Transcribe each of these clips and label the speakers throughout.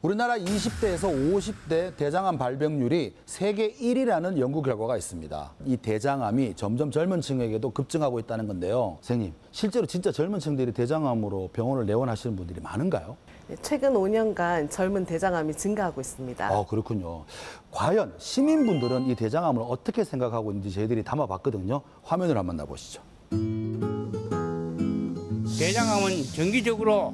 Speaker 1: 우리나라 20대에서 50대 대장암 발병률이 세계 1위라는 연구 결과가 있습니다. 이 대장암이 점점 젊은 층에게도 급증하고 있다는 건데요. 선생님, 실제로 진짜 젊은 층들이 대장암으로 병원을 내원하시는 분들이 많은가요?
Speaker 2: 최근 5년간 젊은 대장암이 증가하고 있습니다.
Speaker 1: 그렇군요. 과연 시민분들은 이 대장암을 어떻게 생각하고 있는지 저희들이 담아봤거든요. 화면을 한번 놔보시죠.
Speaker 3: 대장암은 정기적으로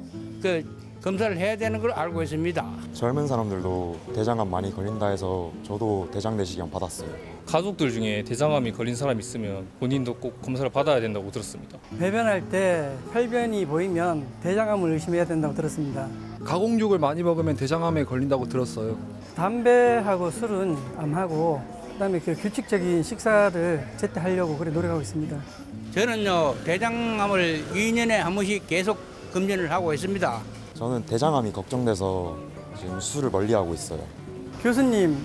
Speaker 3: 검사를 해야 되는 걸 알고 있습니다.
Speaker 4: 젊은 사람들도 대장암 많이 걸린다 해서 저도 대장 내시경 받았어요.
Speaker 5: 가족들 중에 대장암이 걸린 사람이 있으면 본인도 꼭 검사를 받아야 된다고 들었습니다.
Speaker 6: 배변할 때 혈변이 보이면 대장암을 의심해야 된다고 들었습니다.
Speaker 7: 가공육을 많이 먹으면 대장암에 걸린다고 들었어요.
Speaker 6: 담배하고 술은 암하고 그다음에 규칙적인 식사를 제때 하려고 그래 노력하고 있습니다.
Speaker 3: 저는요, 대장암을 2년에 한 번씩 계속 검진을 하고 있습니다.
Speaker 4: 저는 대장암이 걱정돼서 지금 수술을 멀리하고 있어요.
Speaker 6: 교수님,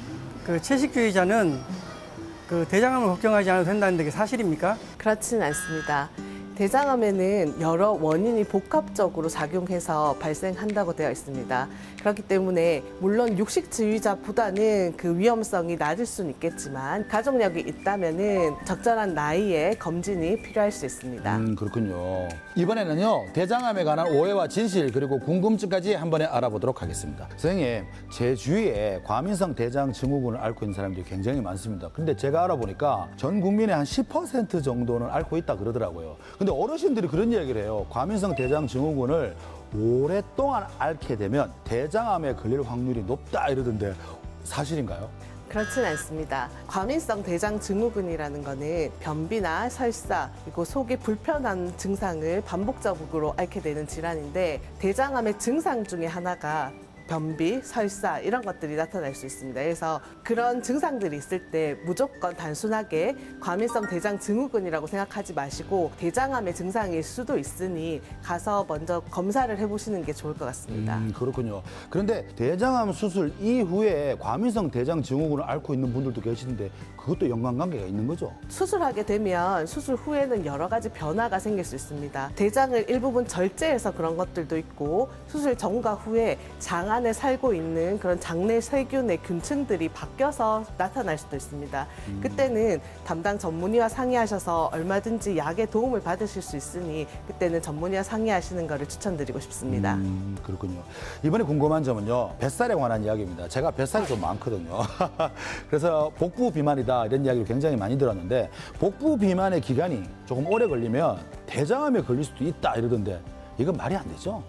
Speaker 6: 채식주의자는 대장암을 걱정하지 않아도 된다는데 그게 사실입니까?
Speaker 2: 그렇지는 않습니다. 대장암에는 여러 원인이 복합적으로 작용해서 발생한다고 되어 있습니다. 그렇기 때문에 물론 육식주의자보다는 그 위험성이 낮을 수는 있겠지만 가족력이 있다면은 적절한 나이에 검진이 필요할 수 있습니다.
Speaker 1: 그렇군요. 이번에는요, 대장암에 관한 오해와 진실 그리고 궁금증까지 한 번에 알아보도록 하겠습니다. 선생님, 제 주위에 과민성 대장 증후군을 앓고 있는 사람들이 굉장히 많습니다. 근데 제가 알아보니까 전 국민의 한 10% 정도는 앓고 있다 그러더라고요. 근데 어르신들이 그런 이야기를 해요. 과민성 대장 증후군을 오랫동안 앓게 되면 대장암에 걸릴 확률이 높다 이러던데 사실인가요?
Speaker 2: 그렇지는 않습니다. 과민성 대장 증후군이라는 거는 변비나 설사 그리고 속이 불편한 증상을 반복적으로 앓게 되는 질환인데 대장암의 증상 중에 하나가 변비, 설사 이런 것들이 나타날 수 있습니다. 그래서 그런 증상들이 있을 때 무조건 단순하게 과민성 대장 증후군이라고 생각하지 마시고 대장암의 증상일 수도 있으니 가서 먼저 검사를 해보시는 게 좋을 것 같습니다.
Speaker 1: 그렇군요. 그런데 대장암 수술 이후에 과민성 대장 증후군을 앓고 있는 분들도 계시는데 그것도 연관관계가 있는 거죠?
Speaker 2: 수술하게 되면 수술 후에는 여러 가지 변화가 생길 수 있습니다. 대장을 일부분 절제해서 그런 것들도 있고 수술 전과 후에 장 안에 살고 있는 그런 장내 세균의 균층들이 바뀌어서 나타날 수도 있습니다. 그때는 담당 전문의와 상의하셔서 얼마든지 약의 도움을 받으실 수 있으니 그때는 전문의와 상의하시는 것을 추천드리고 싶습니다.
Speaker 1: 그렇군요. 이번에 궁금한 점은요, 뱃살에 관한 이야기입니다. 제가 뱃살이 좀 많거든요. 그래서 복부 비만이다 이런 이야기를 굉장히 많이 들었는데 복부 비만의 기간이 조금 오래 걸리면 대장암에 걸릴 수도 있다 이러던데 이건 말이 안 되죠?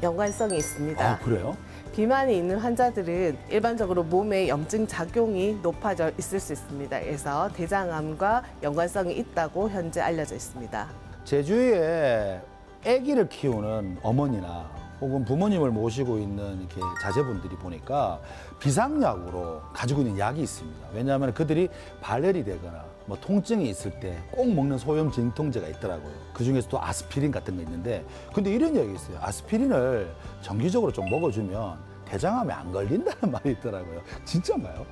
Speaker 2: 연관성이 있습니다.
Speaker 1: 그래요?
Speaker 2: 비만이 있는 환자들은 일반적으로 몸에 염증 작용이 높아져 있을 수 있습니다. 그래서 대장암과 연관성이 있다고 현재 알려져 있습니다.
Speaker 1: 제 주위에 아기를 키우는 어머니나 혹은 부모님을 모시고 있는 이렇게 자제분들이 보니까 비상약으로 가지고 있는 약이 있습니다. 왜냐하면 그들이 발열이 되거나 뭐 통증이 있을 때 꼭 먹는 소염 진통제가 있더라고요. 그중에서도 아스피린 같은 거 있는데 근데 이런 이야기 있어요. 아스피린을 정기적으로 좀 먹어주면 대장암에 안 걸린다는 말이 있더라고요. 진짜인가요?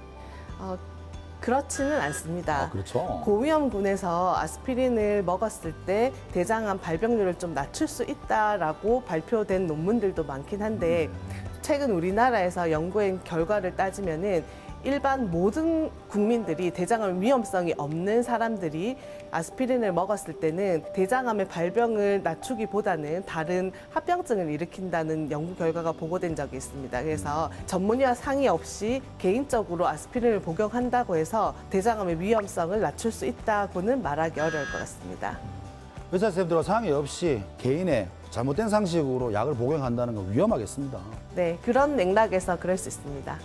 Speaker 2: 그렇지는 않습니다.
Speaker 1: 그렇죠.
Speaker 2: 고위험군에서 아스피린을 먹었을 때 대장암 발병률을 좀 낮출 수 있다라고 발표된 논문들도 많긴 한데 최근 우리나라에서 연구한 결과를 따지면은 일반 모든 국민들이 대장암 위험성이 없는 사람들이 아스피린을 먹었을 때는 대장암의 발병을 낮추기보다는 다른 합병증을 일으킨다는 연구 결과가 보고된 적이 있습니다. 그래서 전문의와 상의 없이 개인적으로 아스피린을 복용한다고 해서 대장암의 위험성을 낮출 수 있다고는 말하기 어려울 것 같습니다.
Speaker 1: 의사 선생님들과 상의 없이 개인의 잘못된 상식으로 약을 복용한다는 건 위험하겠습니다.
Speaker 2: 네, 그런 맥락에서 그럴 수 있습니다.